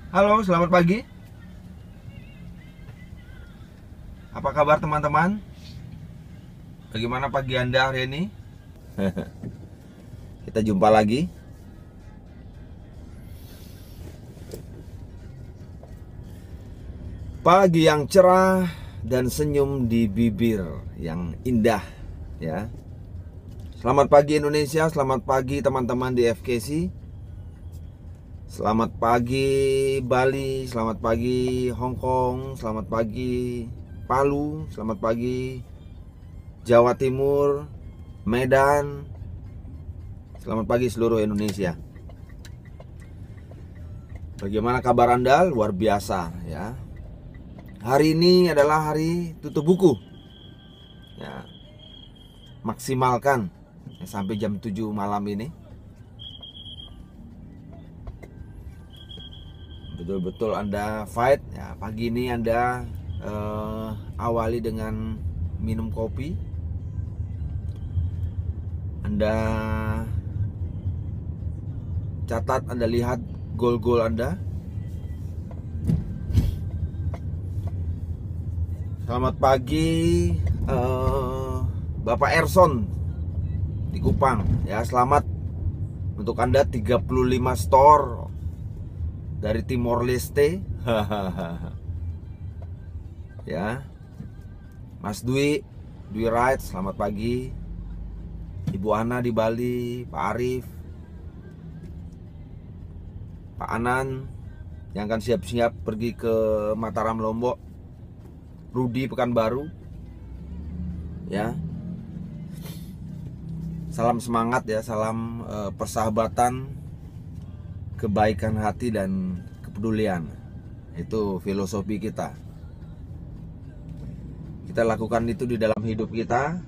Halo, selamat pagi. Apa kabar teman-teman? Bagaimana pagi Anda hari ini? Kita jumpa lagi. Pagi yang cerah dan senyum di bibir yang indah, ya. Selamat pagi Indonesia, selamat pagi teman-teman di FKC. Selamat pagi Bali, selamat pagi Hong Kong, selamat pagi Palu, selamat pagi Jawa Timur, Medan. Selamat pagi seluruh Indonesia. Bagaimana kabar Anda? Luar biasa, ya. Hari ini adalah hari tutup buku, ya. Maksimalkan sampai jam 7 malam ini. Betul-betul Anda fight, ya. Pagi ini Anda awali dengan minum kopi. Anda catat, Anda lihat gol-gol Anda. Selamat pagi Bapak Erson di Kupang, ya. Selamat untuk Anda 35 store dari Timor Leste. Ya. Mas Dwi Wright, selamat pagi. Ibu Ana di Bali, Pak Arif, Pak Anan yang akan siap-siap pergi ke Mataram Lombok, Rudi Pekanbaru, ya. Salam semangat, ya, salam persahabatan, kebaikan hati dan kepedulian. Itu filosofi kita. Kita lakukan itu di dalam hidup kita.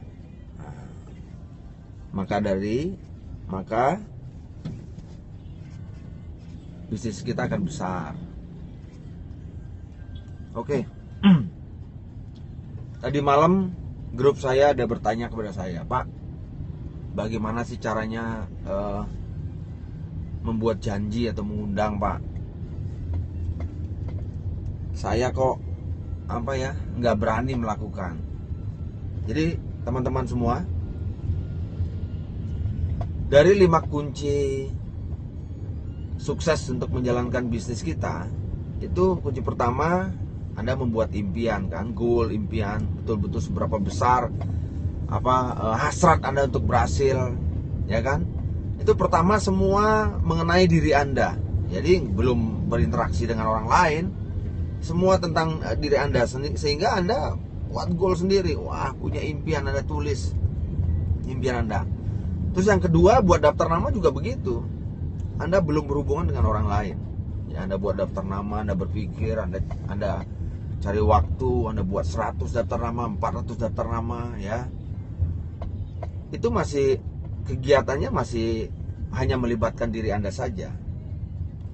Maka bisnis kita akan besar. Oke. Tadi malam grup saya ada bertanya kepada saya, Pak, bagaimana sih caranya membuat janji atau mengundang, Pak? Saya kok nggak berani melakukan. Jadi teman-teman semua, dari 5 kunci sukses untuk menjalankan bisnis kita, itu kunci pertama, Anda membuat impian, kan, goal, impian, betul-betul seberapa besar hasrat Anda untuk berhasil, ya kan? Itu pertama semua mengenai diri Anda. Jadi belum berinteraksi dengan orang lain, semua tentang diri Anda, sehingga Anda buat goal sendiri. Wah, punya impian, Anda tulis impian Anda. Terus yang kedua, buat daftar nama juga begitu. Anda belum berhubungan dengan orang lain, ya. Anda buat daftar nama, Anda berpikir, Anda cari waktu, Anda buat 100 daftar nama, 400 daftar nama, ya. Itu masih kegiatannya masih hanya melibatkan diri Anda saja.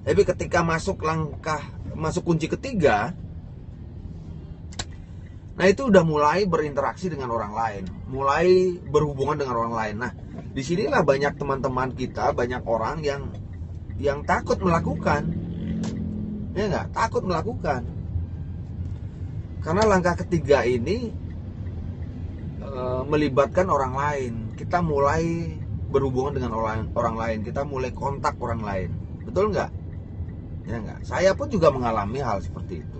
Tapi ketika masuk kunci ketiga, nah itu udah mulai berinteraksi dengan orang lain, mulai berhubungan dengan orang lain. Nah, disinilah banyak teman-teman kita, banyak orang yang takut melakukan, ya nggak? Takut melakukan. Karena langkah ketiga ini melibatkan orang lain. Kita mulai berhubungan dengan orang lain, kita mulai kontak orang lain, betul nggak? Ya nggak? Saya pun juga mengalami hal seperti itu.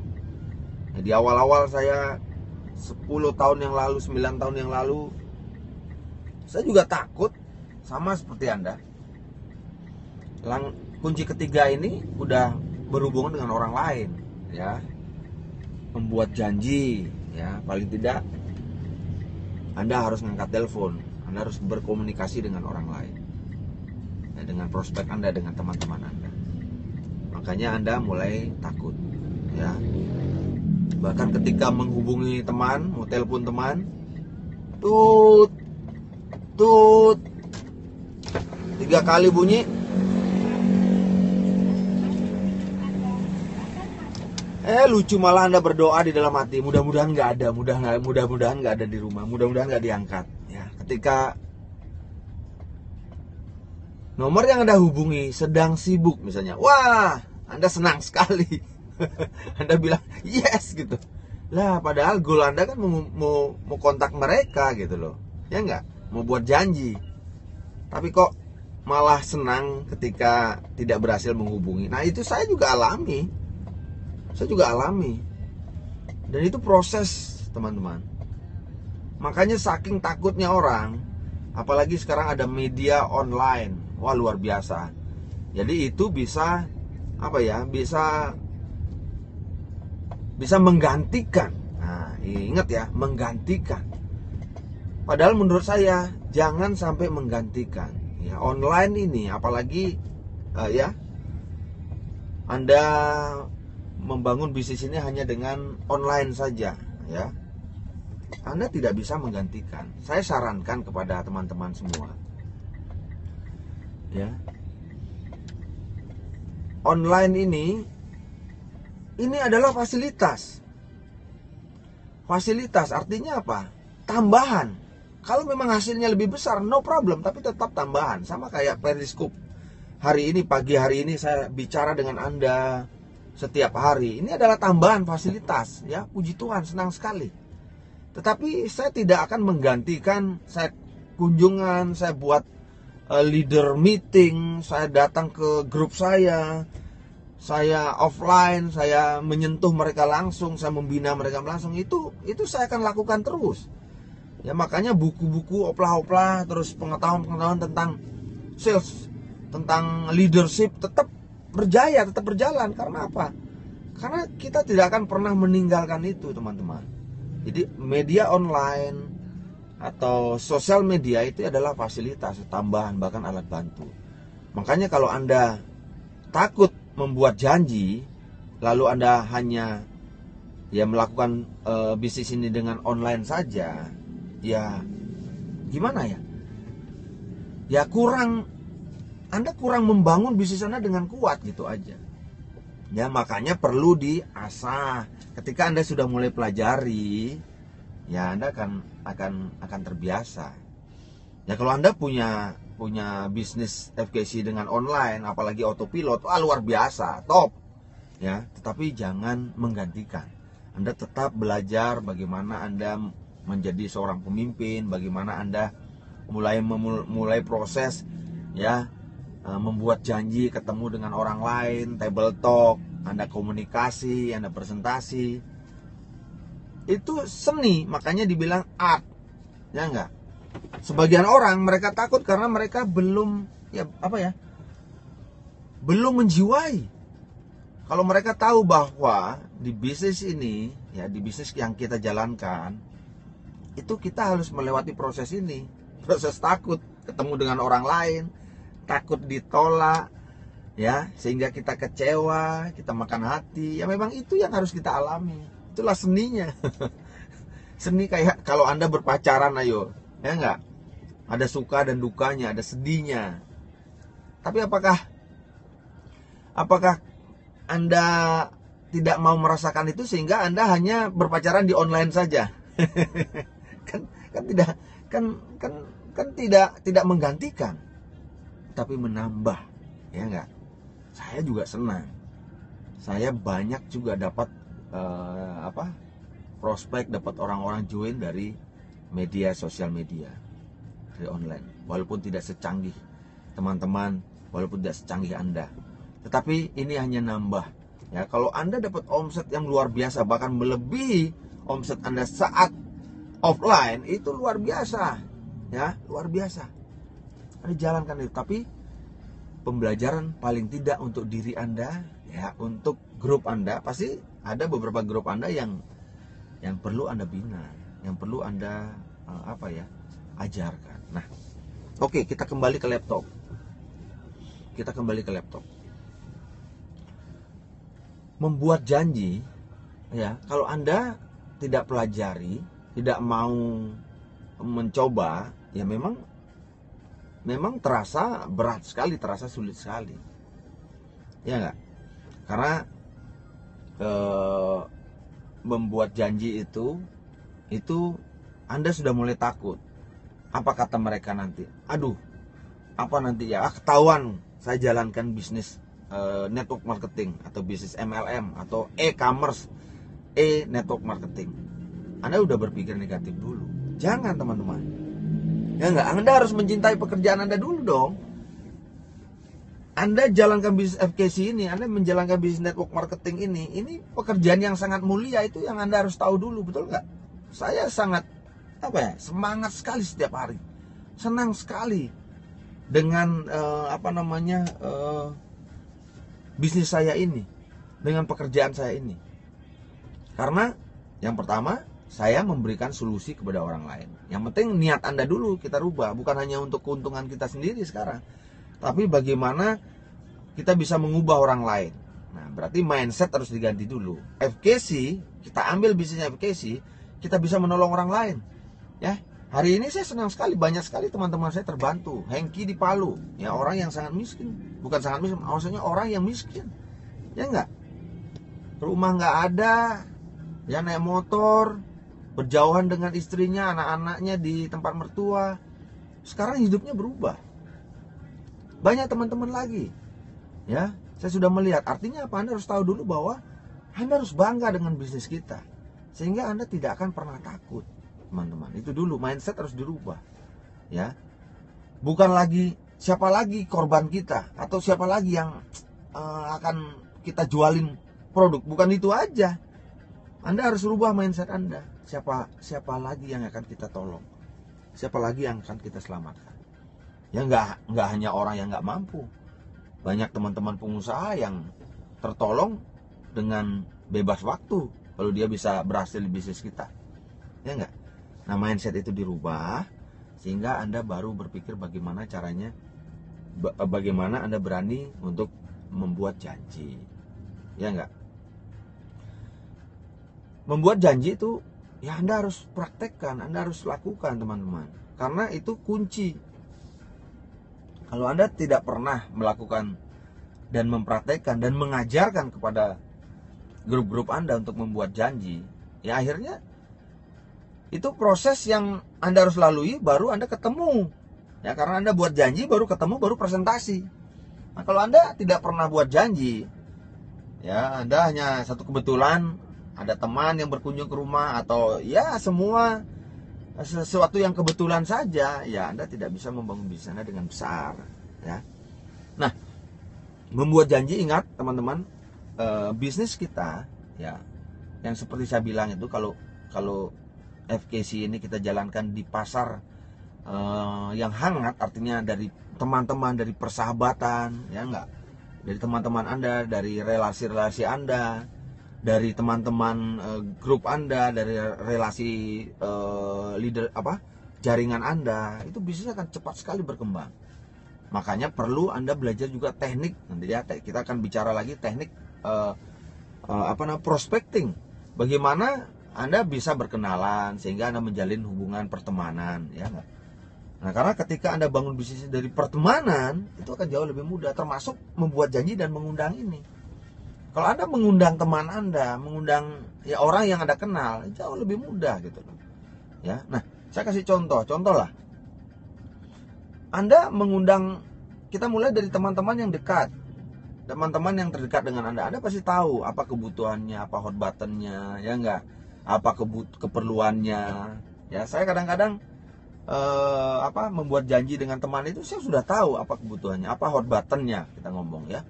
Nah, di awal-awal saya 10 tahun yang lalu, 9 tahun yang lalu, saya juga takut, sama seperti Anda. Kunci ketiga ini udah berhubungan dengan orang lain, ya. Membuat janji, ya, paling tidak Anda harus ngangkat telepon, Anda harus berkomunikasi dengan orang lain, ya, dengan prospek Anda, dengan teman-teman Anda. Makanya Anda mulai takut, ya. Bahkan ketika menghubungi teman, mau telepon teman, tut 3 kali bunyi, lucu, malah Anda berdoa di dalam hati, mudah-mudahan nggak ada, mudah-mudahan nggak ada di rumah, mudah-mudahan nggak diangkat, ya. Ketika nomor yang Anda hubungi sedang sibuk misalnya, wah, Anda senang sekali. Anda bilang yes gitu. Lah padahal goal Anda kan mau kontak mereka gitu loh. Ya enggak? Mau buat janji. Tapi kok malah senang ketika tidak berhasil menghubungi. Nah, itu saya juga alami. Dan itu proses, teman-teman. Makanya saking takutnya orang, apalagi sekarang ada media online. Wah, luar biasa. Jadi itu bisa bisa menggantikan. Nah, ingat ya, menggantikan. Padahal menurut saya jangan sampai menggantikan. Ya, online ini apalagi Anda membangun bisnis ini hanya dengan online saja, ya. Anda tidak bisa menggantikan. Saya sarankan kepada teman-teman semua, ya. Online ini adalah fasilitas. Fasilitas artinya apa? Tambahan. Kalau memang hasilnya lebih besar, no problem, tapi tetap tambahan. Sama kayak Periscope. Pagi hari ini saya bicara dengan Anda setiap hari. Ini adalah tambahan fasilitas, ya. Puji Tuhan, senang sekali. Tetapi saya tidak akan menggantikan saya kunjungan, saya buat leader meeting, saya datang ke grup saya offline, saya menyentuh mereka langsung, saya membina mereka langsung. Itu saya akan lakukan terus. Ya, makanya buku-buku oplah-oplah, terus pengetahuan tentang sales, tentang leadership tetap berjalan. Karena apa? Karena kita tidak akan pernah meninggalkan itu, teman-teman. Jadi media online atau sosial media itu adalah fasilitas, tambahan, bahkan alat bantu. Makanya kalau Anda takut membuat janji, lalu Anda hanya melakukan bisnis ini dengan online saja, ya gimana ya? Ya Anda kurang membangun bisnis Anda dengan kuat gitu aja. Ya, makanya perlu diasah. Ketika Anda sudah mulai pelajari, ya Anda akan terbiasa. Ya, kalau Anda punya bisnis FKC dengan online, apalagi autopilot, luar biasa, top. Ya, tetapi jangan menggantikan. Anda tetap belajar bagaimana Anda menjadi seorang pemimpin, bagaimana Anda mulai proses, ya, membuat janji, ketemu dengan orang lain, table talk, Anda komunikasi, Anda presentasi. Itu seni, makanya dibilang art. Ya enggak? Sebagian orang mereka takut karena mereka belum belum menjiwai. Kalau mereka tahu bahwa di bisnis ini, ya di bisnis yang kita jalankan, itu kita harus melewati proses ini. Proses takut ketemu dengan orang lain, takut ditolak, ya, sehingga kita kecewa, kita makan hati. Ya memang itu yang harus kita alami. Itulah seninya. Seni kayak kalau Anda berpacaran, ayo, ya enggak? Ada suka dan dukanya, ada sedihnya. Tapi apakah Anda tidak mau merasakan itu sehingga Anda hanya berpacaran di online saja? Tidak menggantikan, tapi menambah, ya enggak? Saya juga senang. Saya banyak juga dapat prospek, dapat orang-orang join dari sosial media, dari online. Walaupun tidak secanggih teman-teman, walaupun tidak secanggih Anda, tetapi ini hanya nambah. Ya, kalau Anda dapat omset yang luar biasa, bahkan melebihi omset Anda saat offline, itu luar biasa, ya, luar biasa. Anda jalankan itu, tapi pembelajaran paling tidak untuk diri Anda, ya, untuk grup Anda. Pasti ada beberapa grup Anda yang perlu Anda bina, yang perlu Anda ajarkan. Nah, oke, kita kembali ke laptop. Membuat janji, ya, kalau Anda tidak pelajari, tidak mau mencoba, ya memang terasa berat sekali, terasa sulit sekali, ya enggak? Karena membuat janji itu Anda sudah mulai takut. Apa kata mereka nanti? Aduh, apa nanti ya? Ketahuan saya jalankan bisnis network marketing atau bisnis MLM atau e-commerce, network marketing, Anda udah berpikir negatif dulu. Jangan teman-teman. Ya enggak, Anda harus mencintai pekerjaan Anda dulu dong. Anda jalankan bisnis FKC ini, Anda menjalankan bisnis network marketing ini pekerjaan yang sangat mulia, itu yang Anda harus tahu dulu, betul nggak? Saya sangat semangat sekali setiap hari, senang sekali dengan bisnis saya ini, dengan pekerjaan saya ini. Karena yang pertama, saya memberikan solusi kepada orang lain. Yang penting niat Anda dulu kita rubah, bukan hanya untuk keuntungan kita sendiri sekarang, tapi bagaimana kita bisa mengubah orang lain. Nah, berarti mindset harus diganti dulu. FKC, kita ambil bisnisnya FKC, kita bisa menolong orang lain. Ya, hari ini saya senang sekali, banyak sekali teman-teman saya terbantu. Hengki di Palu, ya orang yang sangat miskin, bukan sangat miskin, maksudnya orang yang miskin, ya enggak, rumah nggak ada, ya naik motor, berjauhan dengan istrinya, anak-anaknya di tempat mertua. Sekarang hidupnya berubah. Banyak teman-teman lagi, ya saya sudah melihat. Artinya apa? Anda harus tahu dulu bahwa Anda harus bangga dengan bisnis kita, sehingga Anda tidak akan pernah takut. Teman-teman, itu dulu mindset harus dirubah, ya. Bukan lagi siapa lagi korban kita atau siapa lagi yang akan kita jualin produk, bukan itu aja. Anda harus rubah mindset Anda. Siapa lagi yang akan kita tolong? Siapa lagi yang akan kita selamatkan? Ya nggak hanya orang yang nggak mampu. Banyak teman-teman pengusaha yang tertolong dengan bebas waktu kalau dia bisa berhasil di bisnis kita, ya nggak? Nah, mindset itu dirubah sehingga Anda baru berpikir bagaimana caranya, bagaimana Anda berani untuk membuat janji, ya nggak? Membuat janji itu ya Anda harus praktekkan, Anda harus lakukan teman-teman, karena itu kunci. Kalau Anda tidak pernah melakukan dan mempraktekkan dan mengajarkan kepada grup-grup Anda untuk membuat janji, ya akhirnya itu proses yang Anda harus lalui baru Anda ketemu. Ya, karena Anda buat janji baru ketemu, baru presentasi. Nah, kalau Anda tidak pernah buat janji, ya Anda hanya satu kebetulan ada teman yang berkunjung ke rumah, atau ya semua sesuatu yang kebetulan saja, ya Anda tidak bisa membangun bisnis Anda dengan besar, ya. Nah, membuat janji, ingat teman-teman, bisnis kita, ya, yang seperti saya bilang itu, kalau FKC ini kita jalankan di pasar yang hangat, artinya dari teman-teman, dari persahabatan, ya enggak, dari teman-teman Anda, dari relasi-relasi Anda, dari teman-teman grup Anda, dari relasi jaringan Anda, itu bisnis akan cepat sekali berkembang. Makanya perlu Anda belajar juga teknik. Nanti ya kita akan bicara lagi teknik prospecting. Bagaimana Anda bisa berkenalan sehingga Anda menjalin hubungan pertemanan, ya enggak? Nah, karena ketika Anda bangun bisnis dari pertemanan, itu akan jauh lebih mudah, termasuk membuat janji dan mengundang ini. Kalau Anda mengundang teman Anda, mengundang ya orang yang Anda kenal, jauh lebih mudah gitu loh. Ya. Nah, saya kasih contoh lah. Anda mengundang, kita mulai dari teman-teman yang dekat. Teman-teman yang terdekat dengan Anda pasti tahu apa kebutuhannya, apa hot buttonnya, ya enggak? Apa keperluannya, ya. Saya kadang-kadang membuat janji dengan teman itu, saya sudah tahu apa kebutuhannya, apa hot buttonnya, kita ngomong, ya.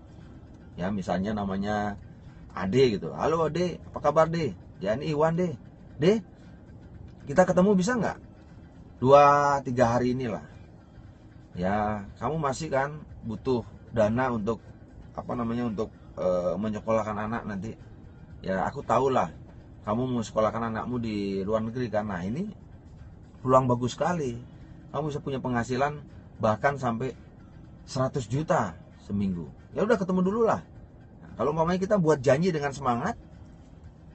Ya, misalnya namanya Ade gitu. Halo Ade, apa kabar De? Ya, ini Iwan De. De, kita ketemu bisa nggak? 2-3 hari inilah. Ya, kamu masih kan butuh dana untuk untuk menyekolahkan anak nanti. Ya, aku tahu lah kamu mau sekolahkan anakmu di luar negeri, karena ini peluang bagus sekali. Kamu bisa punya penghasilan bahkan sampai 100 juta seminggu. Ya udah, ketemu dulu lah. Nah, kalau umpamanya kita buat janji dengan semangat,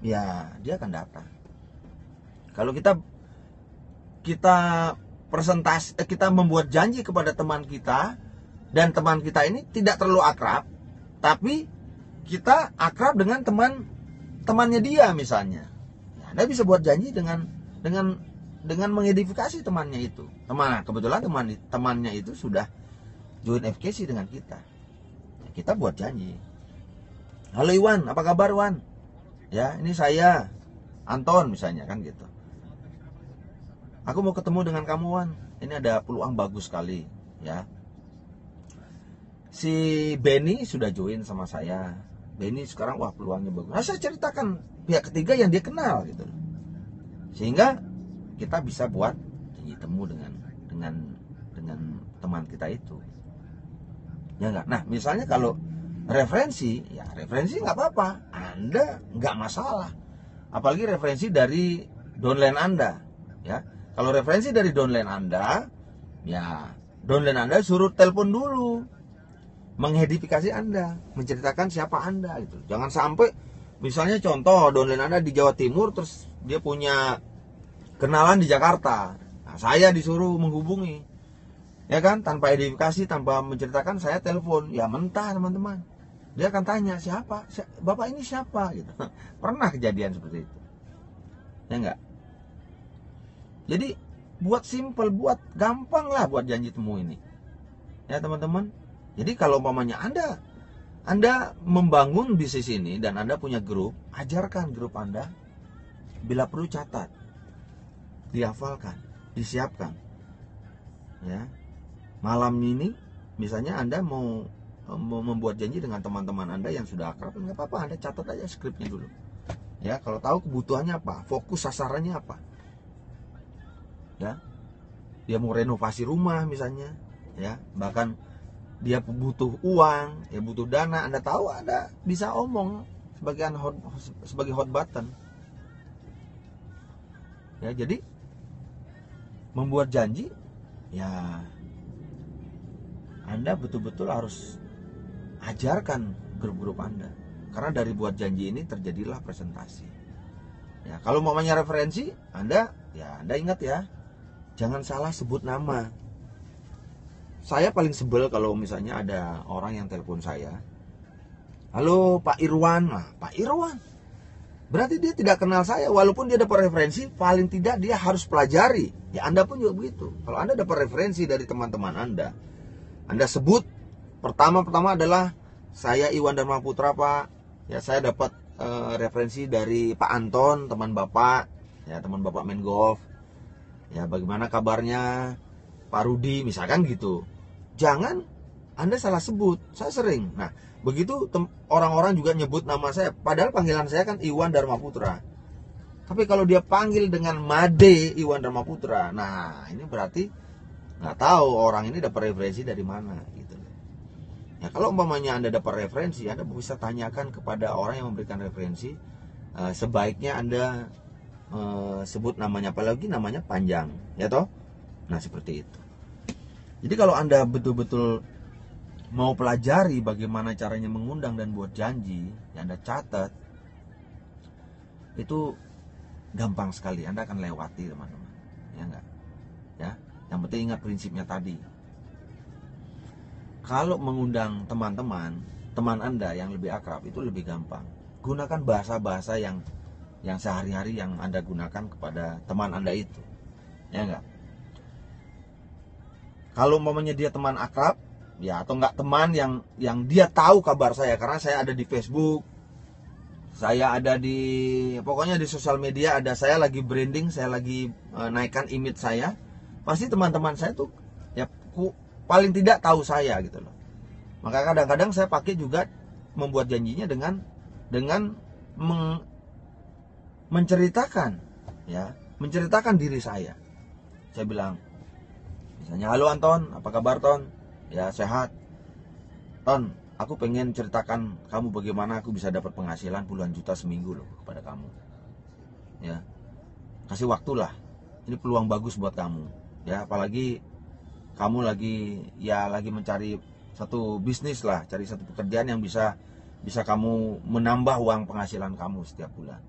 ya dia akan datang. Kalau kita kita membuat janji kepada teman kita, dan teman kita ini tidak terlalu akrab, tapi kita akrab dengan temannya dia misalnya. Ya, Anda bisa buat janji dengan mengedifikasi temannya itu. Kebetulan temannya itu sudah join FKC dengan kita. kita buat janji. Halo Iwan, apa kabar Iwan? Ya, ini saya Anton misalnya kan gitu. Aku mau ketemu dengan kamu Wan. Ini ada peluang bagus sekali, ya. Si Benny sudah join sama saya. Benny sekarang wah peluangnya bagus. Nah, saya ceritakan pihak ketiga yang dia kenal gitu. Sehingga kita bisa buat janji temu dengan teman kita itu. Ya enggak? Nah, misalnya kalau referensi, ya referensi nggak apa-apa. Anda nggak masalah. Apalagi referensi dari downline Anda, ya. Kalau referensi dari downline Anda, ya downline Anda suruh telepon dulu, mengidentifikasi Anda, menceritakan siapa Anda gitu. Jangan sampai misalnya contoh downline Anda di Jawa Timur, terus dia punya kenalan di Jakarta. Nah, saya disuruh menghubungi, ya kan, tanpa identifikasi, tanpa menceritakan, saya telepon, ya mentah teman-teman. Dia akan tanya siapa, bapak ini siapa gitu. Pernah kejadian seperti itu, ya enggak? Jadi buat simple, buat gampang lah buat janji temu ini, ya teman-teman. Jadi kalau umpamanya Anda membangun bisnis ini dan Anda punya grup, ajarkan grup Anda, bila perlu catat, dihafalkan, disiapkan, ya. Malam ini misalnya Anda mau membuat janji dengan teman-teman Anda yang sudah akrab, nggak apa-apa, Anda catat aja skripnya dulu, ya. Kalau tahu kebutuhannya apa, fokus sasarannya apa, ya. Dia mau renovasi rumah misalnya, ya, bahkan dia butuh uang, ya butuh dana, Anda tahu, Anda bisa omong sebagai hot button, ya. Jadi membuat janji, ya Anda betul-betul harus ajarkan grup-grup Anda, karena dari buat janji ini terjadilah presentasi, ya. Kalau mamanya referensi, Anda ingat ya, jangan salah sebut nama. Saya paling sebel kalau misalnya ada orang yang telepon saya, halo Pak Irwan. Nah, Pak Irwan, berarti dia tidak kenal saya. Walaupun dia dapat referensi, paling tidak dia harus pelajari. Ya Anda pun juga begitu. Kalau Anda dapat referensi dari teman-teman Anda sebut pertama adalah saya Iwan Dharma Putra Pak. Ya, saya dapat referensi dari Pak Anton, teman Bapak, ya teman Bapak main golf. Ya, bagaimana kabarnya Pak Rudi, misalkan gitu. Jangan Anda salah sebut. Saya sering. Nah, begitu orang-orang juga nyebut nama saya, padahal panggilan saya kan Iwan Dharma Putra. Tapi kalau dia panggil dengan Made Iwan Dharma Putra, nah ini berarti nggak tahu orang ini dapat referensi dari mana gitu. Ya, kalau umpamanya Anda dapat referensi, Anda bisa tanyakan kepada orang yang memberikan referensi, sebaiknya Anda sebut namanya, apalagi namanya panjang, ya toh. Nah, seperti itu. Jadi kalau Anda betul-betul mau pelajari bagaimana caranya mengundang dan buat janji, ya Anda catat, itu gampang sekali, Anda akan lewati teman-teman, ya enggak? Ya, yang penting ingat prinsipnya tadi. Kalau mengundang teman Anda yang lebih akrab, itu lebih gampang. Gunakan bahasa-bahasa yang sehari-hari yang Anda gunakan kepada teman Anda itu, ya enggak? Kalau umpamanya dia teman akrab, ya atau enggak teman yang dia tahu kabar saya, karena saya ada di Facebook, saya ada pokoknya di sosial media ada, saya lagi branding, saya lagi naikkan image saya, pasti teman-teman saya tuh ya paling tidak tahu saya gitu loh. Maka kadang-kadang saya pakai juga membuat janjinya dengan menceritakan, ya, menceritakan diri saya. Saya bilang, misalnya, halo Anton, apa kabar Ton? Ya sehat. Ton, aku pengen ceritakan kamu bagaimana aku bisa dapat penghasilan puluhan juta seminggu loh kepada kamu. Ya, kasih waktulah. Ini peluang bagus buat kamu. Ya, apalagi kamu lagi mencari satu bisnis lah, cari satu pekerjaan yang bisa kamu menambah uang penghasilan kamu setiap bulan.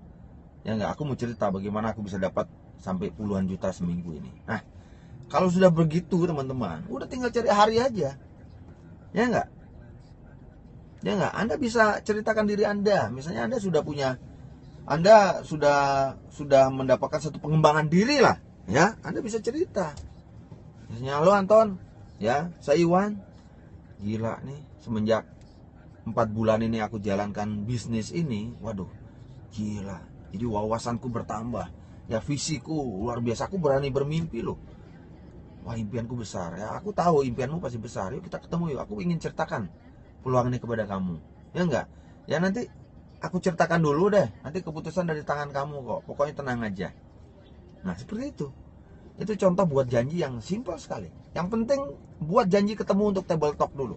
Ya enggak, aku mau cerita bagaimana aku bisa dapat sampai puluhan juta seminggu ini. Nah, kalau sudah begitu teman-teman, udah tinggal cari hari aja. Ya enggak? Ya enggak? Anda bisa ceritakan diri Anda. Misalnya Anda sudah mendapatkan satu pengembangan diri lah, ya. Anda bisa cerita. Misalnya, halo Anton, ya, saya Iwan. Gila nih, semenjak 4 bulan ini aku jalankan bisnis ini, waduh, gila. Jadi wawasanku bertambah, ya visiku luar biasa. Aku berani bermimpi loh. Wah, impianku besar. Ya, aku tahu impianmu pasti besar. Yuk kita ketemu yuk. Aku ingin ceritakan peluang ini kepada kamu. Ya enggak? Ya nanti aku ceritakan dulu deh. Nanti keputusan dari tangan kamu kok. Pokoknya tenang aja. Nah, seperti itu. Itu contoh buat janji yang simpel sekali. Yang penting buat janji ketemu untuk table talk dulu.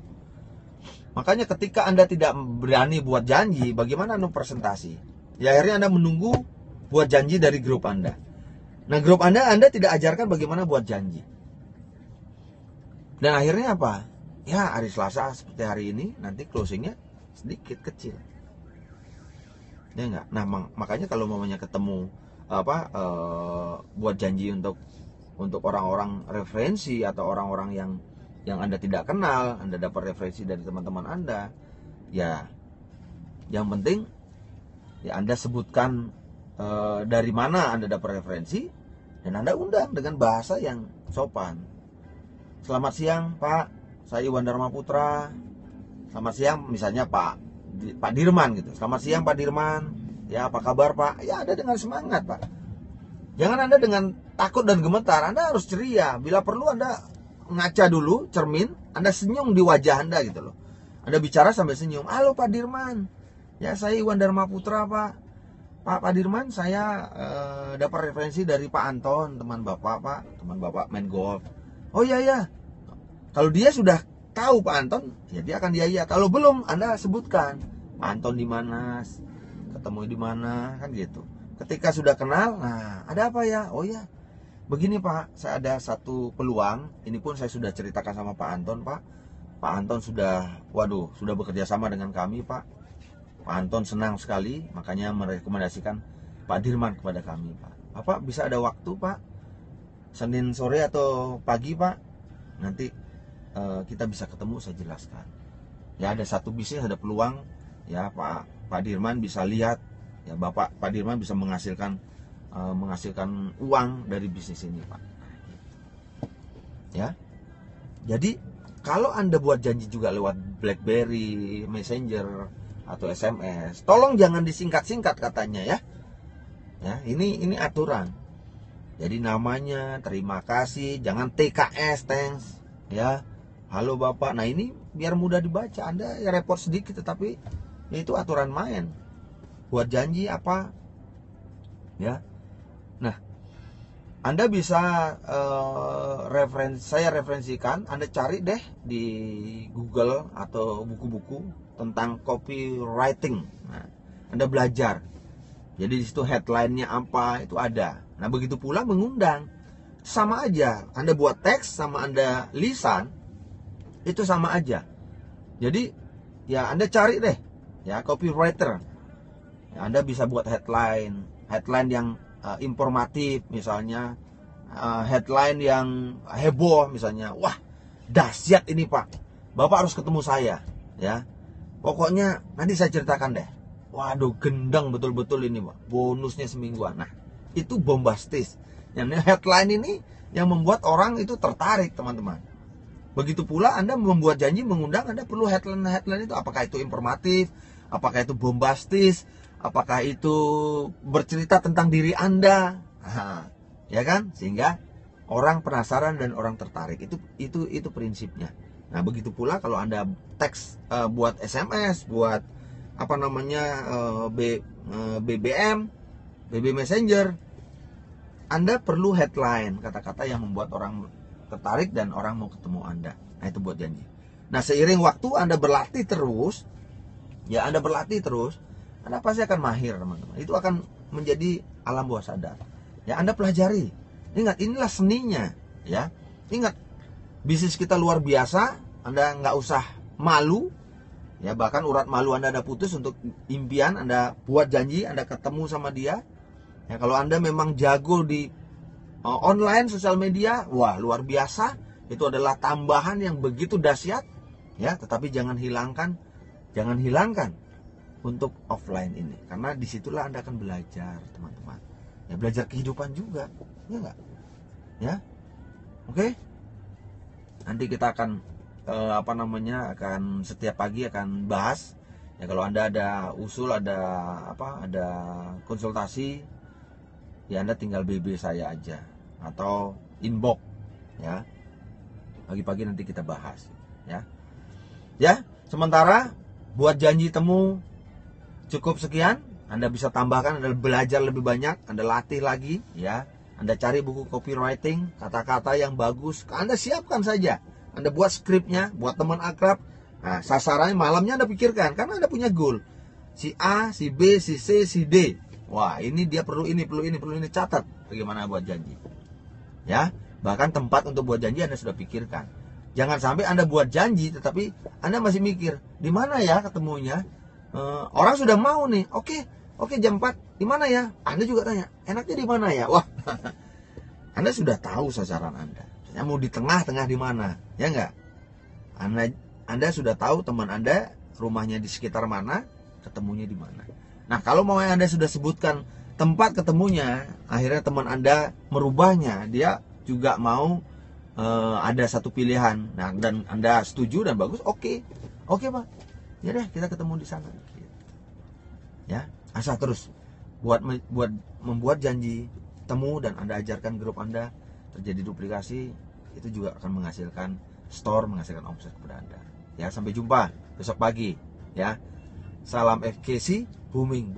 Makanya ketika Anda tidak berani buat janji, bagaimana Anda presentasi? Ya akhirnya Anda menunggu buat janji dari grup Anda. Nah, grup Anda tidak ajarkan bagaimana buat janji. Dan akhirnya apa? Ya hari Selasa seperti hari ini, nanti closingnya sedikit kecil. Ya enggak? Nah, makanya kalau mamanya ketemu buat janji untuk orang-orang referensi atau orang-orang yang Anda tidak kenal, Anda dapat referensi dari teman-teman Anda, ya yang penting ya Anda sebutkan dari mana Anda dapat referensi, dan Anda undang dengan bahasa yang sopan. Selamat siang Pak, saya Iwan Dharma Putra. Selamat siang misalnya Pak Dirman gitu. Selamat siang Pak Dirman. Ya apa kabar Pak? Ya Anda dengan semangat Pak. Jangan Anda dengan takut dan gemetar. Anda harus ceria. Bila perlu Anda ngaca dulu cermin, Anda senyum di wajah Anda gitu loh. Anda bicara sambil senyum. Halo Pak Dirman. Ya saya Iwan Dharma Putra Pak. Pak Dirman, saya dapat referensi dari Pak Anton, teman Bapak Pak. Teman Bapak main golf. Oh iya ya. Kalau dia sudah tahu Pak Anton, ya dia akan iya. Kalau belum, Anda sebutkan Pak Anton di mana, ketemu di mana, kan gitu. Ketika sudah kenal, nah ada apa ya? Oh ya, begini Pak, saya ada satu peluang. Ini pun saya sudah ceritakan sama Pak Anton Pak. Pak Anton sudah bekerja sama dengan kami Pak. Pak Anton senang sekali, makanya merekomendasikan Pak Dirman kepada kami Pak. Bapak bisa ada waktu Pak? Senin sore atau pagi Pak? Nanti kita bisa ketemu, saya jelaskan. Ya ada satu bisnis, ada peluang. Ya Pak Dirman bisa lihat. Ya Pak Dirman bisa menghasilkan uang dari bisnis ini Pak. Ya. Jadi kalau Anda buat janji juga lewat BlackBerry, Messenger atau SMS, tolong jangan disingkat-singkat katanya ya. Ya, ini aturan. Jadi namanya terima kasih, jangan TKS, thanks, ya. Halo Bapak. Nah, ini biar mudah dibaca. Anda ya repot sedikit, tetapi ya itu aturan main. Buat janji apa? Ya. Nah, Anda bisa saya referensikan, Anda cari deh di Google atau buku-buku tentang copywriting. Nah, Anda belajar. Jadi di situ headline-nya apa, itu ada. Nah, begitu pula mengundang. Sama aja, Anda buat teks sama Anda lisan, itu sama aja. Jadi, ya Anda cari deh, ya copywriter. Ya, Anda bisa buat headline yang informatif misalnya, headline yang heboh misalnya. Wah, dahsyat ini Pak. Bapak harus ketemu saya, ya. Pokoknya nanti saya ceritakan deh. Waduh, gendang betul-betul ini Pak. Bonusnya semingguan. Nah, itu bombastis. Yang headline ini yang membuat orang itu tertarik, teman-teman. Begitu pula Anda membuat janji mengundang, Anda perlu headline itu. Apakah itu informatif, apakah itu bombastis, apakah itu bercerita tentang diri Anda. Nah, ya kan? Sehingga orang penasaran dan orang tertarik. Itu prinsipnya. Nah, begitu pula kalau Anda teks buat SMS, buat BBM, BB Messenger, Anda perlu headline, kata-kata yang membuat orang tertarik dan orang mau ketemu Anda. Nah, itu buat janji. Nah, seiring waktu Anda berlatih terus, Anda pasti akan mahir, teman-teman. Itu akan menjadi alam bawah sadar. Ya, Anda pelajari. Ingat, inilah seninya, ya. Ingat, bisnis kita luar biasa. Anda nggak usah malu. Ya, bahkan urat malu Anda ada putus untuk impian. Anda buat janji, Anda ketemu sama dia. Ya, kalau Anda memang jago di online, sosial media, wah luar biasa. Itu adalah tambahan yang begitu dahsyat. Ya, tetapi jangan hilangkan untuk offline ini. Karena disitulah Anda akan belajar, teman-teman. Ya, belajar kehidupan juga. Ya enggak? Ya. Oke? Nanti kita akan akan setiap pagi akan bahas Ya kalau Anda ada usul, ada konsultasi, ya Anda tinggal BB saya aja atau inbox ya. Pagi-pagi nanti kita bahas ya. Ya, sementara buat janji temu cukup sekian. Anda bisa tambahkan, Anda belajar lebih banyak, Anda latih lagi ya. Anda cari buku copywriting, kata-kata yang bagus, Anda siapkan saja. Anda buat skripnya, buat teman akrab. Nah, sasarannya malamnya Anda pikirkan, karena Anda punya goal. Si A, si B, si C, si D. Wah, ini dia perlu ini, catat. Bagaimana buat janji. Ya, bahkan tempat untuk buat janji Anda sudah pikirkan. Jangan sampai Anda buat janji, tetapi Anda masih mikir, di mana ya ketemunya? Orang sudah mau nih, oke jam 4, di mana ya? Anda juga tanya, enaknya di mana ya? Wah, Anda sudah tahu sasaran Anda. Saya mau di tengah-tengah di mana, ya enggak? Anda sudah tahu teman Anda rumahnya di sekitar mana, ketemunya di mana. Nah, kalau mau yang Anda sudah sebutkan tempat ketemunya, akhirnya teman Anda merubahnya, dia juga mau ada satu pilihan. Nah, dan Anda setuju dan bagus, oke Pak, ya deh kita ketemu di sana. Ya, asal terus membuat janji temu dan Anda ajarkan grup Anda, terjadi duplikasi, itu juga akan menghasilkan menghasilkan omset kepada Anda. Ya, sampai jumpa besok pagi ya. Salam FKC, booming.